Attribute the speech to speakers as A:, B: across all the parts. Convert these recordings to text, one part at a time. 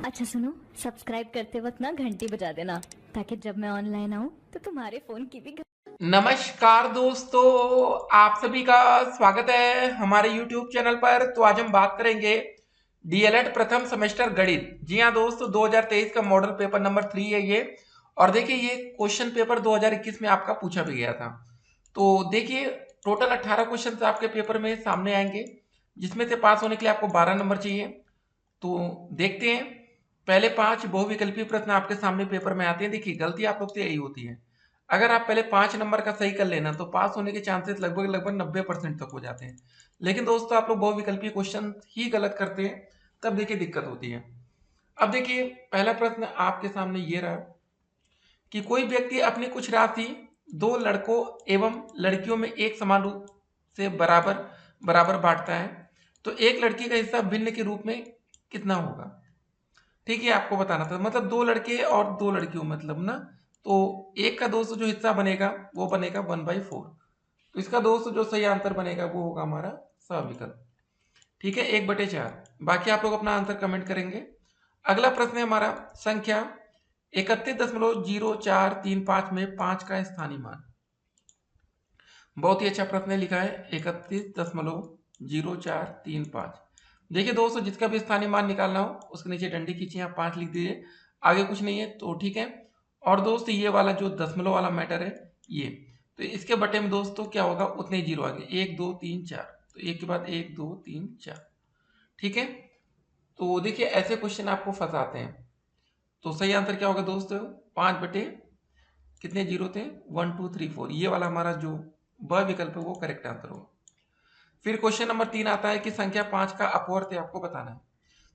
A: अच्छा सुनो, सब्सक्राइब करते वक्त ना घंटी बजा देना ताकि जब मैं ऑनलाइन आऊँ तो तुम्हारे फोन की भी
B: नमस्कार दोस्तों, आप सभी का स्वागत है हमारे YouTube चैनल पर। तो आज हम बात करेंगे डीएलएड प्रथम सेमेस्टर गणित। जी हाँ दोस्तों, 2023 का मॉडल पेपर नंबर 3 है ये। और देखिए, ये क्वेश्चन पेपर 2021 में आपका पूछा भी गया था। तो देखिए, टोटल 18 क्वेश्चन आपके पेपर में सामने आएंगे, जिसमें से पास होने के लिए आपको 12 नंबर चाहिए। तो देखते हैं, पहले 5 बहुविकल्पी प्रश्न आपके सामने पेपर में आते हैं। देखिए, गलती आप लोग से यही होती है, अगर आप पहले 5 नंबर का सही कर लेना तो पास होने के चांसेस लगभग लगभग 90% तक हो जाते हैं। लेकिन दोस्तों, आप लोग बहुविकल्पी क्वेश्चन ही गलत करते हैं, तब देखिए दिक्कत होती है। अब देखिए, पहला प्रश्न आपके सामने ये रहा कि कोई व्यक्ति अपनी कुछ राशि दो लड़कों एवं लड़कियों में एक समान रूप से बराबर बराबर बांटता है, तो एक लड़की का हिस्सा भिन्न के रूप में कितना होगा। ठीक है, आपको बताना था, मतलब दो लड़के और दो लड़कियों, मतलब ना, तो एक का दोस्त जो हिस्सा बनेगा वो बनेगा 1/4। तो इसका दोस्त जो सही आंसर बनेगा वो होगा हमारा सविकल्प। ठीक है, 1/4। बाकी आप लोग अपना आंसर कमेंट करेंगे। अगला प्रश्न है हमारा संख्या 31.0435 में 5 का स्थानीय मान। बहुत ही अच्छा प्रश्न लिखा है, 31.0435। देखिए दोस्तों, जिसका भी स्थानीय मान निकालना हो उसके नीचे डंडी खींचिए, आप 5 लिख दीजिए, आगे कुछ नहीं है तो ठीक है। और दोस्त, ये वाला जो दशमलव वाला मैटर है ये, तो इसके बटे में दोस्तों क्या होगा, उतने जीरो आगे, 1 2 3 4, तो एक के बाद 1 2 3 4। ठीक है, तो देखिए ऐसे क्वेश्चन आपको फंसाते हैं। तो सही आंसर क्या होगा दोस्तों, 5 बटे कितने जीरो थे, 1 2 3 4, ये वाला हमारा जो ब विकल्प है वो करेक्ट आंसर होगा। फिर क्वेश्चन नंबर 3 आता है कि संख्या 5 का अपवर्त आपको बताना है।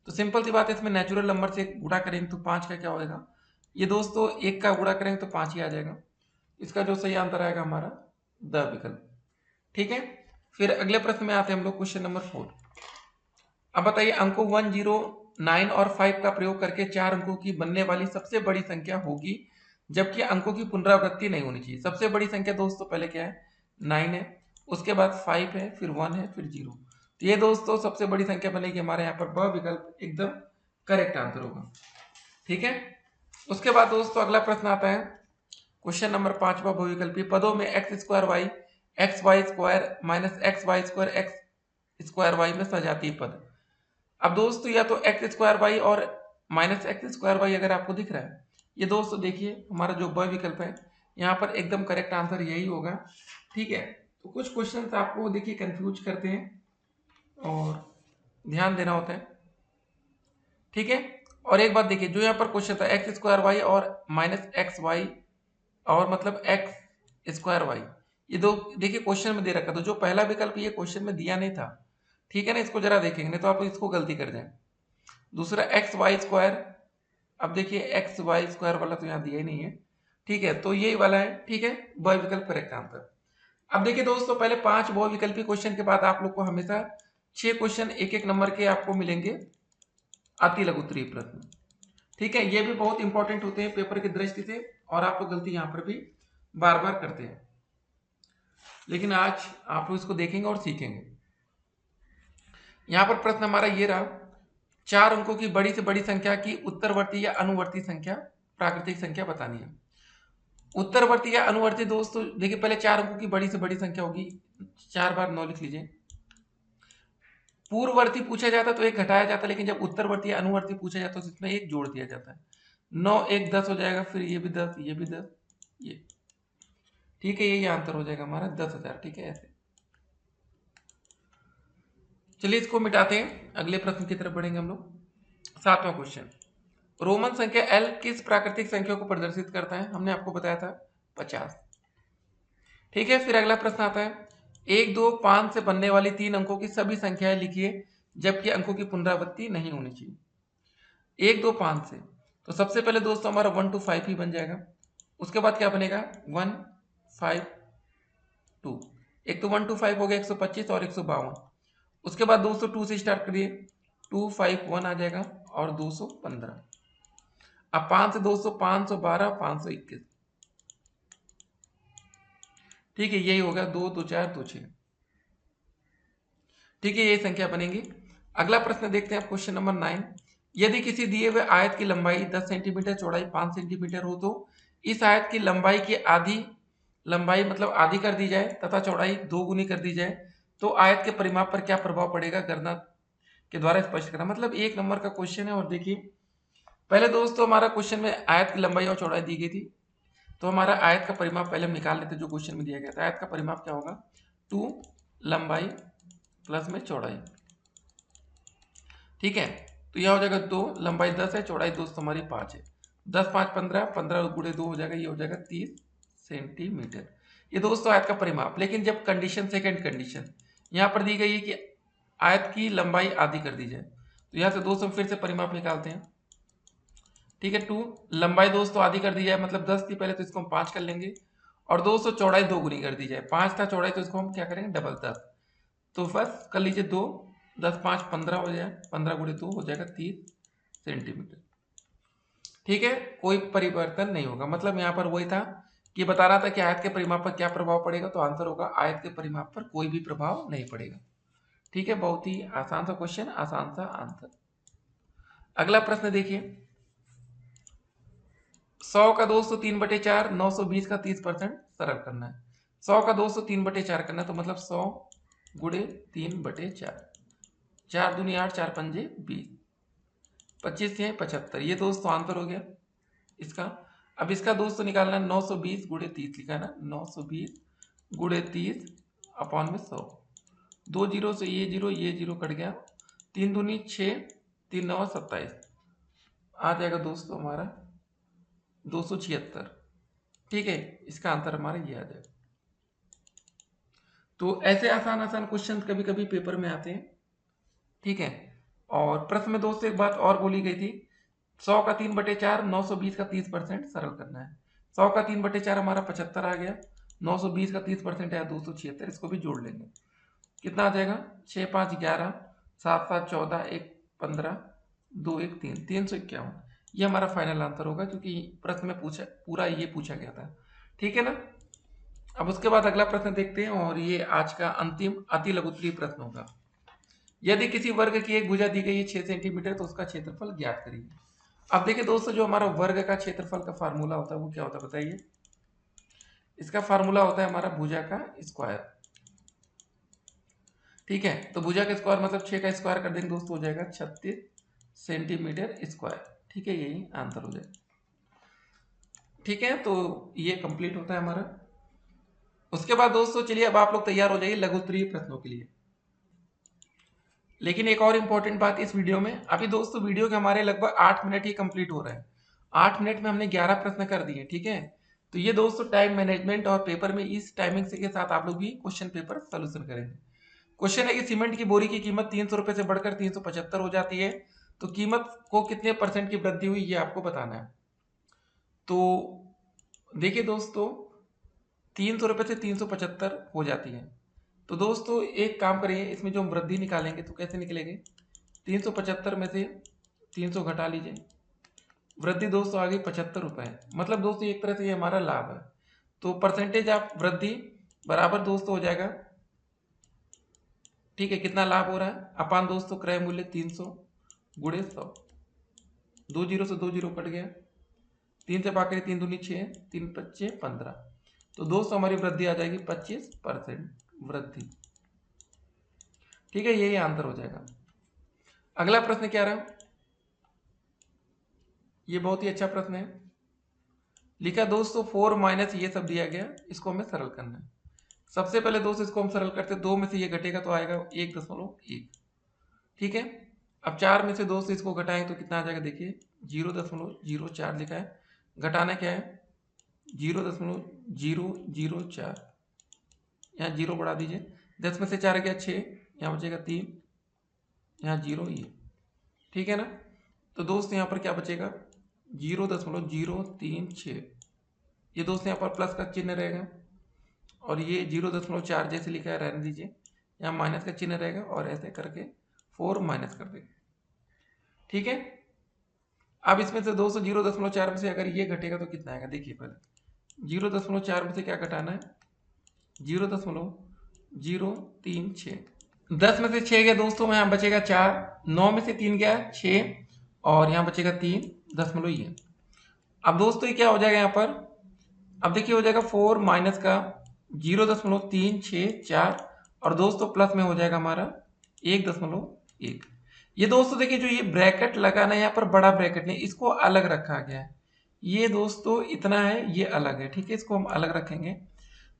B: तो सिंपल सी बात है, इसमें नेचुरल नंबर से गुणा करेंगे तो 5 का क्या होगा, ये दोस्तों 1 का गुणा करेंगे तो 5 ही आ जाएगा। इसका जो सही आंसर आएगा हमारा द विकल्प। ठीक है, फिर अगले प्रश्न में आते हैं हम लोग, क्वेश्चन नंबर 4। अब बताइए, अंकों 1 0 9 और 5 का प्रयोग करके 4 अंकों की बनने वाली सबसे बड़ी संख्या होगी जबकि अंकों की पुनरावृत्ति नहीं होनी चाहिए। सबसे बड़ी संख्या दोस्तों पहले क्या है, 9 है, उसके बाद 5 है, फिर 1 है, फिर 0। तो ये दोस्तों सबसे बड़ी संख्या बनेगी हमारे यहाँ पर ब विकल्प एकदम करेक्ट आंसर होगा। ठीक है, उसके बाद दोस्तों अगला प्रश्न आता है, क्वेश्चन नंबर 5वां बहुविकल्पी पदों में X Y square minus X Y square X square Y में सजातीय पद। अब दोस्तों, या तो एक्स स्क्वायर वाई और माइनस एक्स स्क्वायर वाई अगर आपको दिख रहा है, ये दोस्तों देखिए हमारा जो ब विकल्प है, यहाँ पर एकदम करेक्ट आंसर यही होगा। ठीक है, तो कुछ क्वेश्चंस आपको देखिए कंफ्यूज करते हैं और ध्यान देना होता है। ठीक है, और एक बात देखिए, जो यहाँ पर क्वेश्चन था एक्स स्क्वायर वाई और माइनस एक्स वाई और मतलब एक्स स्क्वायर वाई, ये दो देखिए क्वेश्चन में दे रखा, तो जो पहला विकल्प ये क्वेश्चन में दिया नहीं था। ठीक है ना, इसको जरा देखेंगे नहीं तो आप इसको गलती कर जाए। दूसरा एक्स वाई स्क्वायर, अब देखिए एक्स वाई स्क्वायर वाला तो यहाँ दिया ही नहीं है। ठीक है, तो यही वाला है। ठीक है, ब विकल्प करेक्ट आंसर। अब देखिए दोस्तों, पहले 5 बहुविकल्पी क्वेश्चन के बाद आप लोग को हमेशा 6 क्वेश्चन एक एक नंबर के आपको मिलेंगे अति लघु उत्तरीय प्रश्न। ठीक है, ये भी बहुत इंपॉर्टेंट होते हैं पेपर की दृष्टि से, और आप लोग गलती यहाँ पर भी बार बार करते हैं, लेकिन आज आप लोग इसको देखेंगे और सीखेंगे। यहाँ पर प्रश्न हमारा ये रहा, 4 अंकों की बड़ी से बड़ी संख्या की उत्तरवर्ती या अनुवर्ती संख्या प्राकृतिक संख्या बतानी है। उत्तरवर्ती या अनुवर्ती दोस्तों देखिए, पहले 4 अंकों की बड़ी से बड़ी संख्या होगी, 4 बार 9 लिख लीजिए। पूर्ववर्ती पूछा जाता तो एक घटाया जाता, लेकिन जब उत्तरवर्ती या अनुवर्ती पूछा जाता तो इसमें एक जोड़ दिया जाता है। 9 1 10 हो जाएगा, फिर ये भी 10, ये भी 10, ये। ठीक है, ये आंसर हो जाएगा हमारा 10,000। ठीक है, ऐसे चलिए इसको मिटाते हैं, अगले प्रश्न की तरफ बढ़ेंगे हम लोग। 7वां क्वेश्चन, रोमन संख्या एल किस प्राकृतिक संख्या को प्रदर्शित करता है, हमने आपको बताया था 50। ठीक है, फिर अगला प्रश्न आता है, 1 2 5 से बनने वाली 3 अंकों की सभी संख्याएं लिखिए जबकि अंकों की पुनरावृत्ति नहीं होनी चाहिए। 1 2 5 से, तो सबसे पहले दोस्तों हमारा 1 2 5 ही बन जाएगा। उसके बाद क्या बनेगा, 1 5 2, एक तो 1 2 5 हो गया 125 और 152। उसके बाद दोस्तों 2 से स्टार्ट करिए, 2 5 1 आ जाएगा और 215। अब 5 से दोस्तों 512 521। ठीक है, यही होगा 2 2 4 2 6। ठीक है, यही संख्या बनेगी। अगला प्रश्न देखते हैं, क्वेश्चन नंबर 9। यदि किसी दिए हुए आयत की लंबाई 10 सेंटीमीटर, चौड़ाई 5 सेंटीमीटर हो तो इस आयत की लंबाई की आधी, लंबाई मतलब आधी कर दी जाए तथा चौड़ाई 2 गुनी कर दी जाए तो आयत के परिमाप पर क्या प्रभाव पड़ेगा, गणना के द्वारा स्पष्ट करना। मतलब 1 नंबर का क्वेश्चन है। और देखिए पहले दोस्तों हमारा क्वेश्चन में आयत की लंबाई और चौड़ाई दी गई थी, तो हमारा आयत का परिमाप पहले हम निकाल लेते जो क्वेश्चन में दिया गया था। आयत का परिमाप क्या होगा, 2 लंबाई प्लस में चौड़ाई, ठीक है। तो यह हो जाएगा 2, लंबाई 10 है, चौड़ाई दोस्तों हमारी 5 है। 10 5 15, 15 गुणे 2 हो जाएगा, ये हो जाएगा 30 सेंटीमीटर। ये दोस्तों आयत का परिमाप। लेकिन जब कंडीशन, सेकंड कंडीशन यहाँ पर दी गई है कि आयत की लंबाई आधी कर दी जाए, तो यहाँ से दोस्तों फिर से परिमाप निकालते हैं, ठीक है। 2 लंबाई दोस्तों आधी कर दी जाए, मतलब 10 थी पहले तो इसको हम 5 कर लेंगे, और दोस्तों चौड़ाई 2 गुनी कर दी जाए। 5 था चौड़ाई तो इसको हम क्या करेंगे, डबल 10। तो बस कर लीजिए 2, 10 5 15 हो जाए, 15 गुणे 2 हो जाएगा 30 सेंटीमीटर, ठीक है। कोई परिवर्तन नहीं होगा। मतलब यहाँ पर वही था कि बता रहा था कि आयत के परिमाप पर क्या प्रभाव पड़ेगा, तो आंसर होगा आयत के परिमाप पर कोई भी प्रभाव नहीं पड़ेगा, ठीक है। बहुत ही आसान सा क्वेश्चन, आसान सा आंसर। अगला प्रश्न देखिए, 100 का 203/4, 920 का 30% सरल करना है। 100 का 203/4 करना है, तो मतलब 100 गुणे 3/4, 4 दूनी 8, 4 पंजे 20, 25 से 75, ये दोस्तों आंसर हो गया इसका। अब इसका दोस्तों निकालना है, 920 गुणे 30 लिखा है ना, 920 गुणे 30 अपॉन में 100, 2 जीरो से ये जीरो कट गया, 3 दूनी 6, 3 9 27, आ जाएगा दोस्तों हमारा 276, ठीक है। इसका आंसर हमारा ये आ जाएगा। तो ऐसे आसान आसान क्वेश्चन कभी कभी पेपर में आते हैं, ठीक है। और प्रश्न में दोस्तों एक बात और बोली गई थी, 100 का 3/4, 920 का 30% सरल करना है। 100 का 3/4 हमारा 75 आ गया, 920 का 30% है 276, इसको भी जोड़ लेंगे, कितना आ जाएगा, 6 5 11, 7 7 14, 1 15, 2 1 3, 351। ये हमारा फाइनल आंसर होगा, क्योंकि प्रश्न में पूछा पूरा ये पूछा गया था, ठीक है ना। अब उसके बाद अगला प्रश्न देखते हैं, और ये आज का अंतिम अति लघुत्तरीय प्रश्न होगा। यदि किसी वर्ग की एक भुजा दी गई है 6 सेंटीमीटर, तो उसका क्षेत्रफल ज्ञात करिए। अब देखिए दोस्तों, जो हमारा वर्ग का क्षेत्रफल का फार्मूला होता है वो क्या होता है बताइए। इसका फार्मूला होता है हमारा भुजा का स्क्वायर, ठीक है। तो भुजा का स्क्वायर मतलब 6 का स्क्वायर कर देंगे दोस्तों, हो जाएगा 36 सेंटीमीटर स्क्वायर, ठीक है। यही आंसर हो जाएगा, ठीक है। तो ये कंप्लीट होता है हमारा। उसके बाद दोस्तों चलिए अब आप लोग तैयार हो जाइए लघुत्तरीय प्रश्नों के लिए। लेकिन एक और इंपॉर्टेंट बात इस वीडियो में, अभी दोस्तों वीडियो के हमारे लगभग 8 मिनट ही कंप्लीट हो रहे हैं। 8 मिनट में हमने 11 प्रश्न कर दिए, ठीक है। तो ये दोस्तों टाइम मैनेजमेंट और पेपर में इस टाइमिंग से के साथ आप लोग भी क्वेश्चन पेपर सोल्यूशन करेंगे। क्वेश्चन है कि सीमेंट की बोरी की कीमत 300 रुपए से बढ़कर 375 हो जाती है, तो कीमत को कितने % की वृद्धि हुई ये आपको बताना है। तो देखिए दोस्तों, 300 रुपए से 375 हो जाती है, तो दोस्तों एक काम करिए, इसमें जो हम वृद्धि निकालेंगे तो कैसे निकलेंगे, 375 में से 300 घटा लीजिए, वृद्धि दोस्तों आ गई 75 रुपए। मतलब दोस्तों एक तरह से ये हमारा लाभ है, तो परसेंटेज ऑफ वृद्धि बराबर दोस्तों हो जाएगा, ठीक है, कितना लाभ हो रहा है अपान दोस्तों क्रय मूल्य 300 गुणे 100, 2 जीरो से 2 जीरो कट गया, 3 से बाकी 3 दूनी 6, 3 5 15, तो दोस्तों हमारी वृद्धि आ जाएगी 25% वृद्धि, ठीक है। यही आंसर हो जाएगा। अगला प्रश्न क्या रहा, ये बहुत ही अच्छा प्रश्न है। लिखा दोस्तों 4 माइनस ये सब दिया गया, इसको हमें सरल करना है। सबसे पहले दोस्तों इसको हम सरल करते, 2 में से ये घटेगा तो आएगा 1.1, ठीक है। अब 4 में से दोस्तों इसको घटाएं तो कितना आ जाएगा, देखिए 0.04 लिखा है, घटाना क्या है 0.004, यहाँ 0 बढ़ा दीजिए, 10 में से 4 गया 6, यहाँ बचेगा 3, यहाँ 0 ये, ठीक है ना। तो दोस्त यहाँ पर क्या बचेगा 0.036, ये दोस्त यहाँ पर प्लस का चिन्ह रहेगा, और ये 0.4 जैसे लिखा है रहने दीजिए, यहाँ माइनस का चिन्ह रहेगा, और ऐसे करके 4 माइनस कर देंगे, ठीक है। अब इसमें से दोस्तों 0.4 में से अगर ये घटेगा तो कितना आएगा, देखिए पहले 0.4 में से क्या घटाना है, 0.036, 10 में से 6 गया दोस्तों, यहाँ बचेगा 4, 9 में से 3 गया 6, और यहाँ बचेगा 3 दशमलव ये। अब दोस्तों ये क्या हो जाएगा यहाँ पर, अब देखिए हो जाएगा 4 माइनस का 0.364 और दोस्तों प्लस में हो जाएगा हमारा 1.1। ये दोस्तों देखिए जो ये ब्रैकेट लगाना है यहाँ पर बड़ा ब्रैकेट नहीं, इसको अलग रखा गया है। ये दोस्तों इतना है, ये अलग है, ठीक है, इसको हम अलग रखेंगे।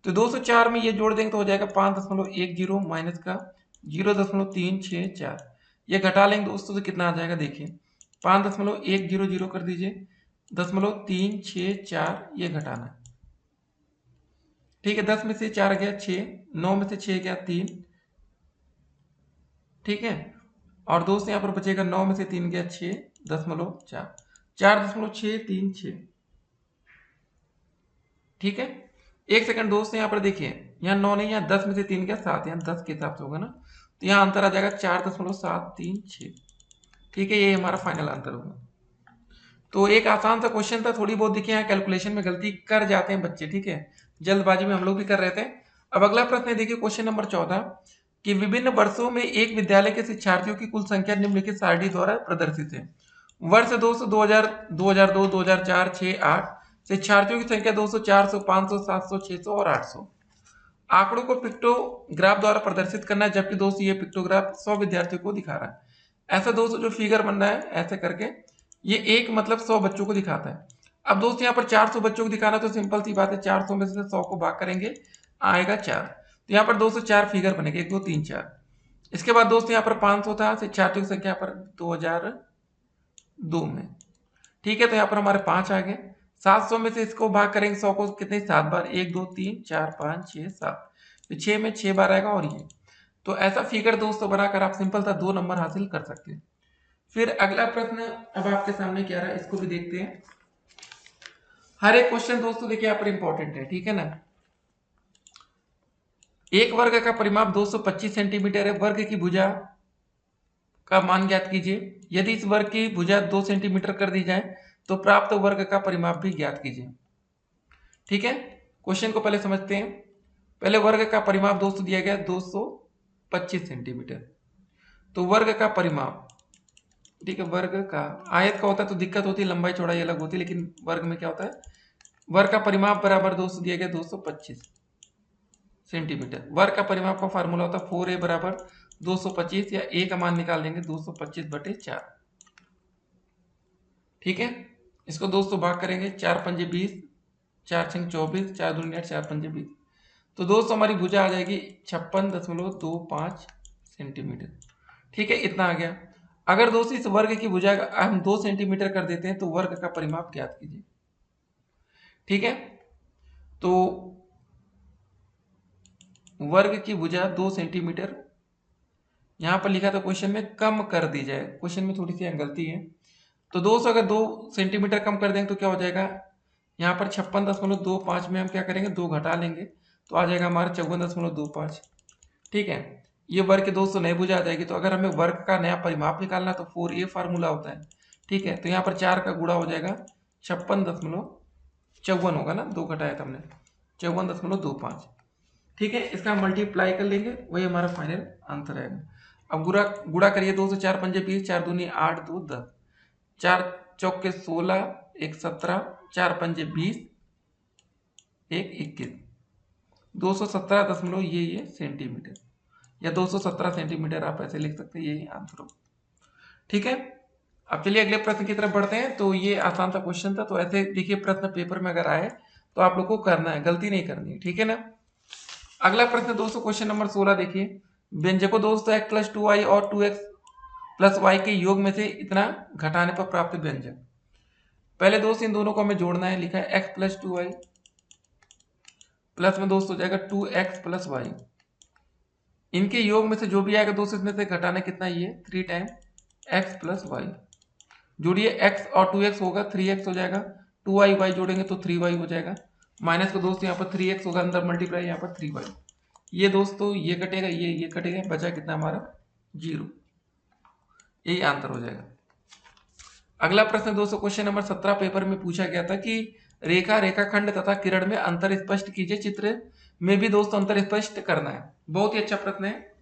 B: तो 204 में ये जोड़ देंगे तो हो जाएगा 5.10 माइनस का 0.364। ये घटा लेंगे दोस्तों तो कितना आ जाएगा, देखिए 5.100 कर दीजिए, 0.364 ये घटाना है, ठीक है। 10 में से 4 गया 6, 9 में से 6 गया 3, ठीक है। और दोस्त यहाँ पर बचेगा 9 में से 3 गया 6.4, 4.636, ठीक है। एक सेकंड दोस्त यहाँ पर देखिए, यहाँ 9 नहीं, यहाँ 10 में से 3 गया 7, यहाँ 10 के हिसाब से होगा ना, तो यहाँ अंतर आ जाएगा 4.736, ठीक है। ये हमारा फाइनल आंसर होगा। तो एक आसान सा क्वेश्चन था, थोड़ी बहुत देखिए यहाँ कैलकुलेशन में गलती कर जाते हैं बच्चे, ठीक है, जल्दबाजी में हम लोग भी कर रहे थे। अब अगला प्रश्न है, देखिए क्वेश्चन नंबर 14 कि विभिन्न वर्षों में एक विद्यालय के शिक्षार्थियों की कुल संख्या निम्नलिखित सारणी द्वारा प्रदर्शित है। वर्ष 200, 2000, 2002, 2004, 6, 8 शिक्षार्थियों की संख्या 200, 400, 500, 700, 600 और 800। आंकड़ों को पिक्टोग्राफ द्वारा प्रदर्शित करना है, जबकि दोस्तों ये पिक्टोग्राफ 100 विद्यार्थियों को दिखा रहा है। ऐसा दोस्तों जो फिगर बन रहा है ऐसे करके, ये एक मतलब 100 बच्चों को दिखाता है। अब दोस्तों यहाँ पर 400 बच्चों को दिखाना, तो सिंपल सी बात है, 400 में से 100 को भाग करेंगे आएगा 4, तो यहाँ पर 204 फिगर बनेंगे, 1 2 3 4। इसके बाद दोस्तों यहाँ पर 500 था शिक्षार्थियों की संख्या पर 2002 में, ठीक है, तो यहाँ पर हमारे 5 आ गए। 700 में से इसको भाग करेंगे 100 को, कितने 7 बार, 1 2 3 4 5 6 7, तो 6 में 6 बार आएगा। और ये तो ऐसा फिगर दोस्तों बनाकर आप सिंपल सा 2 नंबर हासिल कर सकते हैं। फिर अगला प्रश्न अब आपके सामने क्या रहा है, इसको भी देखते हैं। हर एक क्वेश्चन दोस्तों देखिए यहाँ पर इंपॉर्टेंट है, ठीक है ना। एक वर्ग का परिमाप 225 सेंटीमीटर है, वर्ग की भुजा का मान ज्ञात कीजिए। यदि इस वर्ग की भुजा 2 सेंटीमीटर कर दी जाए तो प्राप्त वर्ग का परिमाप भी ज्ञात कीजिए, ठीक है। क्वेश्चन को पहले समझते हैं। पहले वर्ग का परिमाप दोस्तों दिया गया 225 सेंटीमीटर, तो वर्ग का परिमाप, ठीक है, वर्ग का आयत का होता है तो दिक्कत होती है, लंबाई चौड़ाई अलग होती है, लेकिन वर्ग में क्या होता है, वर्ग का परिमाप बराबर दोस्तों दिया गया 225 सेंटीमीटर। वर्ग का परिमाप का फार्मूला होता है 4a बराबर 225, या a का मान निकाल लेंगे 225/4, ठीक है। इसको दोस्तों भाग करेंगे, 4 पंजे 20, 4 छंग 24, 4 दूनी 8, 4 पंजे 20, तो दोस्तों हमारी भुजा आ जाएगी 56.25 सेंटीमीटर, ठीक है, इतना आ गया। अगर दोस्तों इस वर्ग की भुजा हम 2 सेंटीमीटर कर देते हैं तो वर्ग का परिमाप ज्ञात कीजिए, ठीक है। तो वर्ग की भुजा 2 सेंटीमीटर यहां पर लिखा था क्वेश्चन में, कम कर दी जाए, क्वेश्चन में थोड़ी सी गलती है। तो दोस्तों अगर 2 सेंटीमीटर कम कर देंगे तो क्या हो जाएगा, यहाँ पर 56.25 में हम क्या करेंगे, 2 घटा लेंगे तो आ जाएगा हमारा 54.25, ठीक है। ये वर्ग के दोस्तों नई भुजा आ जाएगी। तो अगर हमें वर्ग का नया परिमाप निकालना तो 4a फार्मूला होता है, ठीक है। तो यहाँ पर 4 का गुणा हो जाएगा 56.54 होगा ना, 2 घटाया था हमने, 54.25, ठीक है। इसका मल्टीप्लाई कर लेंगे, वही हमारा फाइनल आंसर आएगा। अब गुणा करिए, 2 से 4 पंजे 20, 4 दूनी 8, 2 10, 4 चौके 16, 1 17, 4 पंजे 20, 1 21, 217 ये सेंटीमीटर, या 217 सेंटीमीटर आप ऐसे लिख सकते हैं, यही आंसर हो, ठीक है। अब चलिए अगले प्रश्न की तरफ बढ़ते हैं। तो ये आसान सा क्वेश्चन था, तो ऐसे देखिए प्रश्न पेपर में अगर आए तो आप लोग को करना है, गलती नहीं करनी है, ठीक है ना। अगला प्रश्न दोस्तों क्वेश्चन नंबर 16 देखिए। व्यंजकों दोस्तों x प्लस 2y और 2x प्लस वाई के योग में से इतना घटाने पर प्राप्त व्यंजक। पहले दोस्त इन दोनों को हमें जोड़ना है, लिखा है x प्लस 2y प्लस में दोस्त हो जाएगा 2x प्लस वाई, इनके योग में से जो भी आएगा दोस्त इसमें से घटाना कितना, ये 3 टाइम x प्लस वाई। जोड़िए x और 2x होगा 3x हो जाएगा, 2y y जोड़ेंगे तो 3y हो जाएगा, माइनस का दोस्त यहाँ पर 3x होगा, अंदर मल्टीप्लाई यहाँ पर 3y, ये दोस्तों ये कटेगा, ये कटेगा, बचा कितना हमारा 0, यही आंसर हो जाएगा। अगला प्रश्न दोस्तों क्वेश्चन नंबर 17 पेपर में पूछा गया था कि रेखा, रेखाखंड तथा किरण में अंतर स्पष्ट कीजिए। चित्र में भी दोस्तों अंतर स्पष्ट करना है, बहुत ही अच्छा प्रश्न है।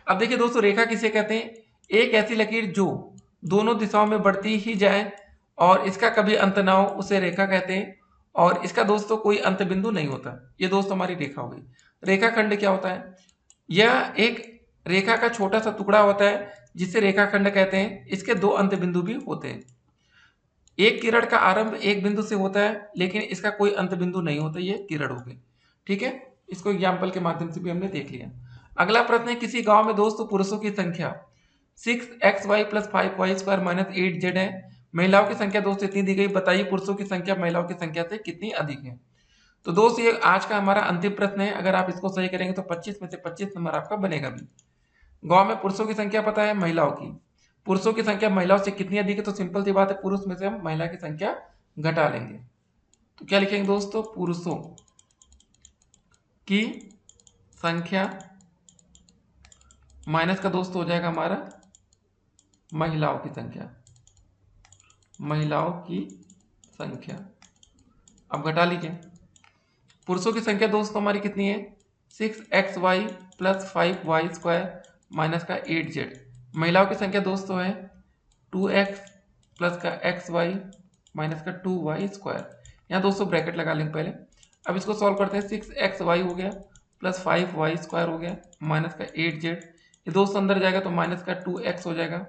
B: अब देखिए दोस्तों रेखा किसे कहते हैं, एक ऐसी लकीर जो दोनों दिशाओं में बढ़ती ही जाए और इसका कभी अंत ना हो उसे रेखा कहते हैं। और इसका दोस्तों कोई अंत बिंदु नहीं होता। ये दोस्तों हमारी रेखा हो गई। रेखाखंड क्या होता है? यह एक रेखा का छोटा सा टुकड़ा होता है जिसे रेखाखंड कहते हैं। इसके दो अंत बिंदु भी होते हैं। एक किरण का आरंभ एक बिंदु से होता है लेकिन इसका कोई अंत बिंदु नहीं होता। ये किरण हो गई। ठीक है, इसको एग्जाम्पल के माध्यम से भी हमने देख लिया। अगला प्रश्न है, किसी गांव में दोस्तों पुरुषों की संख्या 6xy + 5y² - 8z है। महिलाओं की संख्या दोस्तों इतनी दी गई, बताइए पुरुषों की संख्या महिलाओं की संख्या से कितनी अधिक है। तो दोस्त ये आज का हमारा अंतिम प्रश्न है। अगर आप इसको सही करेंगे तो 25 में से 25 नंबर आपका बनेगा भी। गांव में पुरुषों की संख्या पता है, महिलाओं की। पुरुषों की संख्या महिलाओं से कितनी अधिक है? तो सिंपल सी बात है, पुरुष में से हम महिला की संख्या घटा लेंगे। तो क्या लिखेंगे दोस्तों? पुरुषों की संख्या माइनस का दोस्त हो जाएगा हमारा महिलाओं की संख्या। महिलाओं की संख्या अब घटा लीजिए। पुरुषों की संख्या दोस्तों हमारी कितनी है? 6xy + 5y² - 8z। महिलाओं की संख्या दोस्तों है 2x + xy - 2y²। यहाँ दोस्तों ब्रैकेट लगा लेंगे पहले। अब इसको सॉल्व करते हैं। 6xy हो गया + 5y² हो गया -8z। ये दोस्तों अंदर जाएगा तो -2x हो जाएगा,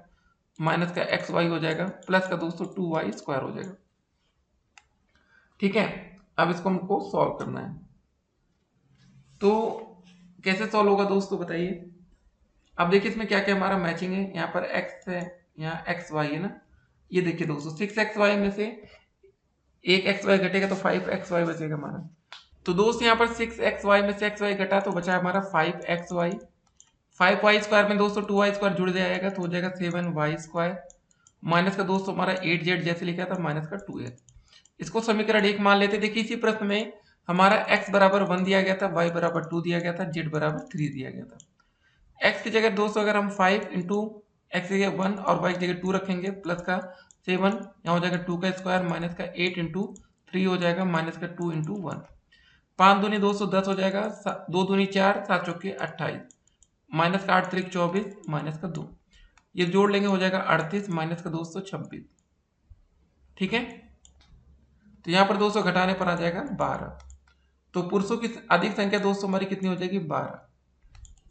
B: -xy हो जाएगा, प्लस का दोस्तों 2y² हो जाएगा। ठीक है, अब इसको हमको सॉल्व करना है। तो कैसे सॉल्व होगा दोस्तों बताइए। अब देखिए इसमें क्या क्या हमारा मैचिंग है। यहाँ पर x है, यहाँ xy है ना। ये देखिए दोस्तों 6xy में से एक xy घटेगा तो 5xy बचेगा हमारा। तो दोस्त यहाँ पर 6xy में से xy घटा तो बचा हमारा 5xy। 5y² में दोस्तों 2y² जुड़ जाएगा तो हो जाएगा 7y²। माइनस का दोस्तों हमारा 8z जैसे लिखा था -2x। इसको समीकरण 1 मान लेते। देखिए इसी प्रश्न में हमारा x = 1 दिया गया था, y = 2 दिया गया था, z = 3 दिया गया था। x की जगह दोस्तों अगर हम 5 × x की जगह 1 और y की जगह 2 रखेंगे, प्लस का 7 यहाँ हो जाएगा 2 का स्क्वायर माइनस का 8 × 3 हो जाएगा -2 × 1। 5 दूनी दोस्तों 10 हो जाएगा, 2 दूनी 4, 7 चौके 28, माइनस का 8 3 24 माइनस का 2। ये जोड़ लेंगे हो जाएगा 38 माइनस का दोस्तों 26। ठीक है, तो यहाँ पर दोस्तों घटाने पर आ जाएगा 12। तो पुरुषों की अधिक संख्या दोस्तों हमारी कितनी हो जाएगी? 12।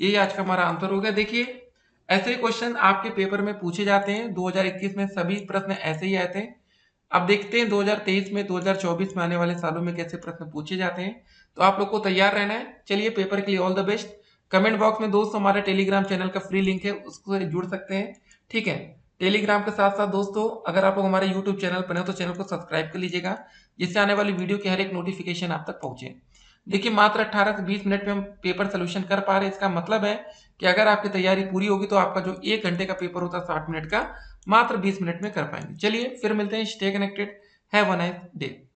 B: ये आज का हमारा आंसर हो गया। देखिए ऐसे क्वेश्चन आपके पेपर में पूछे जाते हैं। 2021 में सभी प्रश्न ऐसे ही आए थे। अब देखते हैं 2023 में, 2024 में आने वाले सालों में कैसे प्रश्न पूछे जाते हैं। तो आप लोग को तैयार रहना है। चलिए पेपर के लिए all the best. Comment box में दोस्तों हमारे टेलीग्राम चैनल का फ्री लिंक है, उसको जुड़ सकते हैं। ठीक है, टेलीग्राम के साथ साथ दोस्तों अगर आप लोग हमारे यूट्यूब चैनल पर हैं तो चैनल को सब्सक्राइब कर लीजिएगा, जिससे आने वाली वीडियो की हर एक नोटिफिकेशन आप तक पहुंचे। देखिए मात्र 18 से 20 मिनट में हम पेपर सोल्यूशन कर पा रहे हैं। इसका मतलब है कि अगर आपकी तैयारी पूरी होगी तो आपका जो 1 घंटे का पेपर होता है 60 मिनट का, मात्र 20 मिनट में कर पाएंगे। चलिए फिर मिलते हैं। Stay connected, have a nice day.